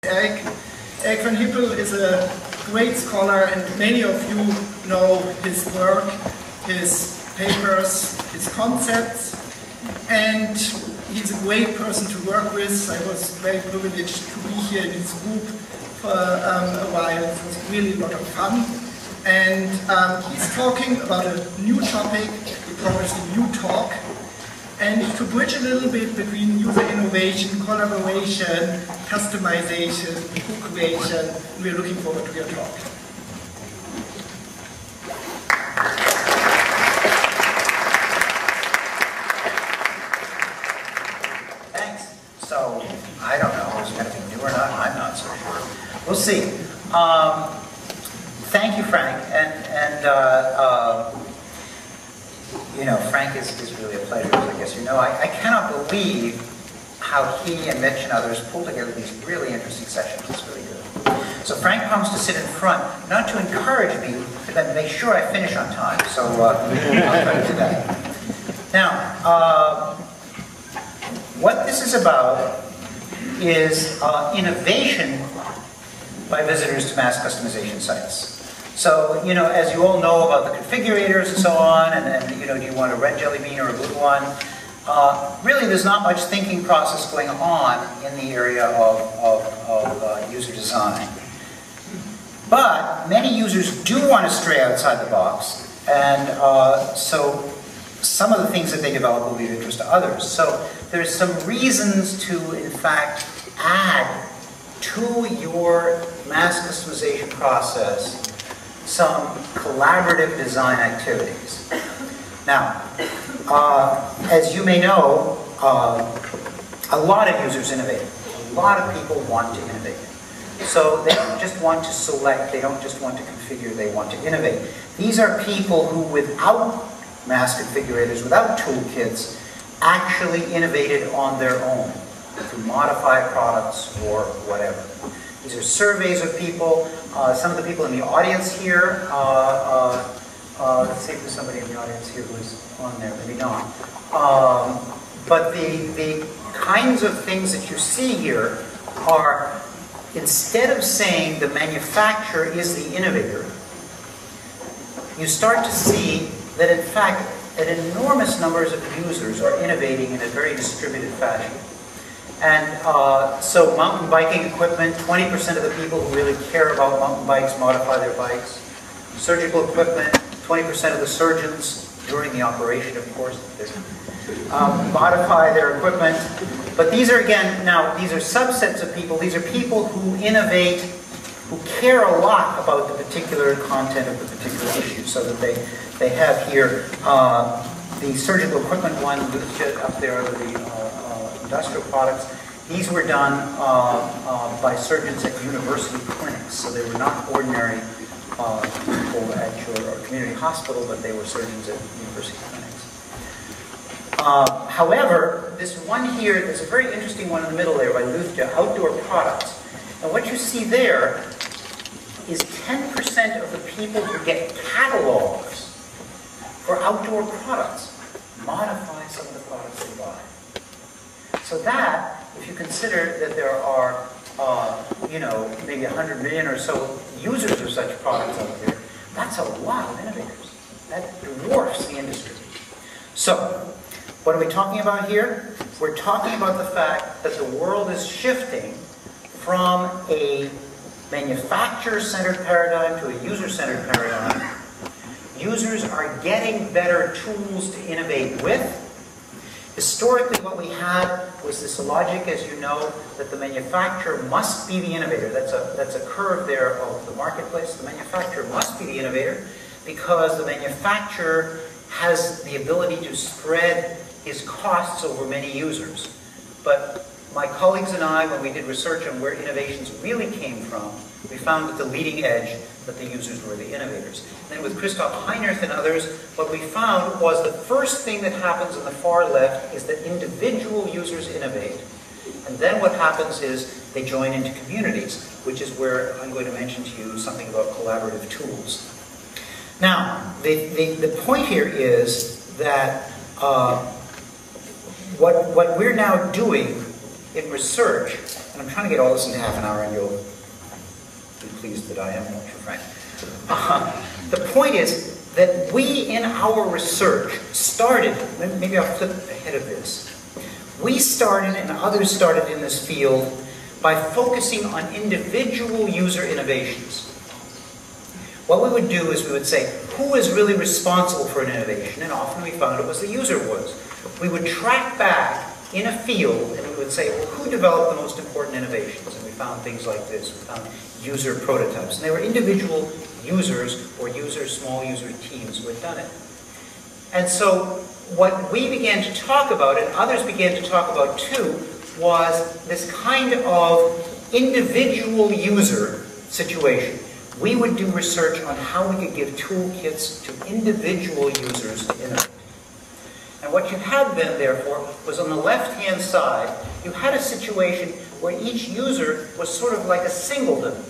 Erik van Hippel is a great scholar, and many of you know his work, his papers, his concepts, and he's a great person to work with. I was very privileged to be here in his group for a while. It was really a lot of fun. And he's talking about a new topic. He promised a new talk. And to bridge a little bit between user innovation, collaboration, customization, co-creation, we're looking forward to your talk. Thanks. So, I don't know who's going to be new or not. I'm not so sure. We'll see. Thank you, Frank. You know, Frank is really a pleasure, as I guess you know. I cannot believe how he and Mitch and others pull together these really interesting sessions. It's really good. So Frank promised to sit in front, not to encourage me, but to make sure I finish on time. So I'll try to do that. Now, what this is about is innovation by visitors to mass customization sites. So, you know, as you all know about the configurators and so on, and you know, do you want a red jelly bean or a blue one? Really, there's not much thinking process going on in the area of user design. But many users do want to stray outside the box, and so some of the things that they develop will be of interest to others. So there's some reasons to, in fact, add to your mass customization process some collaborative design activities. Now, as you may know, a lot of users innovate. A lot of people want to innovate. So they don't just want to select, they don't just want to configure, they want to innovate. These are people who, without mass configurators, without toolkits, actually innovated on their own to modify products or whatever. These are surveys of people. Some of the people in the audience here, let's see if there's somebody in the audience here who's on there, maybe not. But the kinds of things that you see here are, instead of saying the manufacturer is the innovator, you start to see that in fact, that enormous numbers of users are innovating in a very distributed fashion. And so mountain biking equipment, 20% of the people who really care about mountain bikes modify their bikes. Surgical equipment, 20% of the surgeons, during the operation, of course, modify their equipment. But these are, again, now, these are subsets of people. These are people who innovate, who care a lot about the particular content of the particular issue, so that they have here the surgical equipment one, up there are the industrial products. These were done by surgeons at university clinics, so they were not ordinary people at your community hospital, but they were surgeons at university clinics. However, this one here, there's a very interesting one in the middle there by Luthja, outdoor products. And what you see there is 10% of the people who get catalogs for outdoor products modify some of the products they buy. So that, if you consider that there are, you know, maybe 100 million or so users of such products out there, that's a lot of innovators. That dwarfs the industry. So, what are we talking about here? We're talking about the fact that the world is shifting from a manufacturer-centered paradigm to a user-centered paradigm. Users are getting better tools to innovate with. Historically, what we had was this logic, as you know, that the manufacturer must be the innovator. That's a curve there of the marketplace. The manufacturer must be the innovator because the manufacturer has the ability to spread his costs over many users. But my colleagues and I, when we did research on where innovations really came from, we found at the leading edge that the users were the innovators. And then with Christoph Heinerth and others, what we found was the first thing that happens on the far left is that individual users innovate. And then what happens is they join into communities, which is where I'm going to mention to you something about collaborative tools. Now, the point here is that what we're now doing in research and I'm trying to get all this into half an hour, and you'll be pleased that I am, won't you, Frank? The point is that we, in our research, started, maybe I'll flip ahead of this, we started, and others started in this field, by focusing on individual user innovations. What we would do is we would say, who is really responsible for an innovation? And often we found it was the user was. We would track back in a field and we would say, well, who developed the most important innovations? And we found things like this. We found user prototypes. And they were individual users or small user teams who had done it. And so what we began to talk about, and others began to talk about too, was this kind of individual user situation. We would do research on how we could give toolkits to individual users to innovate. And what you had then, therefore, was on the left-hand side, you had a situation where each user was sort of like a singleton.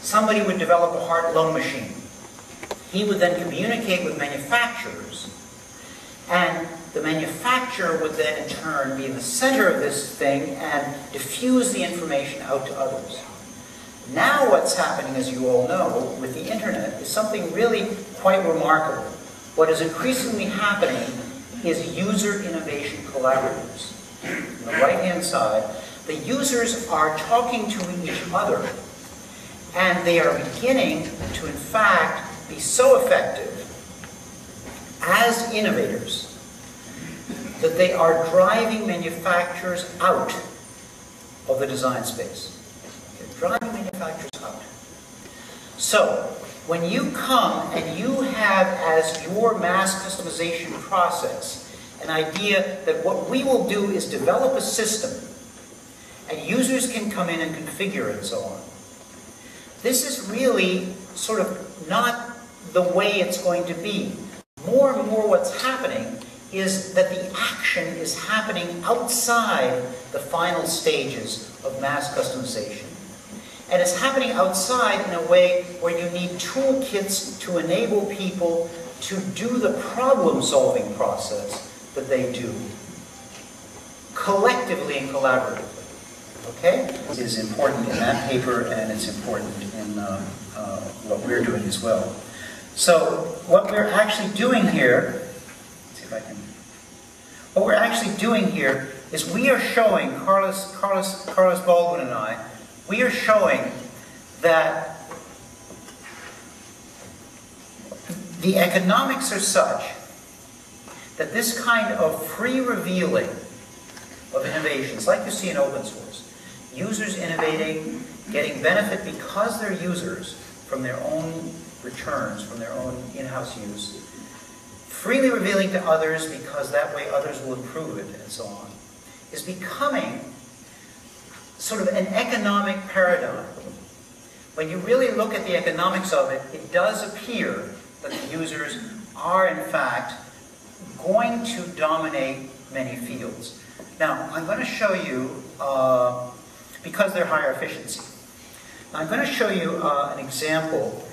Somebody would develop a heart-lung machine. He would then communicate with manufacturers, and the manufacturer would then, in turn, be in the center of this thing and diffuse the information out to others. Now what's happening, as you all know, with the internet is something really quite remarkable. What is increasingly happening is user innovation collaboratives. On the right-hand side, the users are talking to each other, and they are beginning to, in fact, be so effective as innovators that they are driving manufacturers out of the design space. They're driving manufacturers out. So, when you come and you have as your mass customization process an idea that what we will do is develop a system and users can come in and configure it and so on, this is really sort of not the way it's going to be. More and more what's happening is that the action is happening outside the final stages of mass customization. And it's happening outside in a way where you need toolkits to enable people to do the problem-solving process that they do, collectively and collaboratively. Okay? It is important in that paper, and it's important in what we're doing as well. So what we're actually doing here, let's see if I can. What we're actually doing here is we are showing, Carlos Baldwin and I, we are showing that the economics are such that this kind of free revealing of innovations, like you see in open source, users innovating, getting benefit because they're users from their own returns, from their own in-house use, freely revealing to others because that way others will improve it, and so on, is becoming sort of an economic paradigm. When you really look at the economics of it, it does appear that the users are, in fact, going to dominate many fields. Now, I'm going to show you, because they're higher efficiency, I'm going to show you an example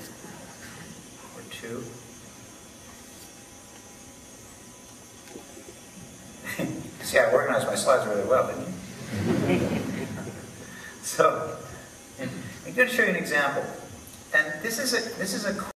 or two. See, I organized my slides really well, didn't you? So, I'm going to show you an example. And this is a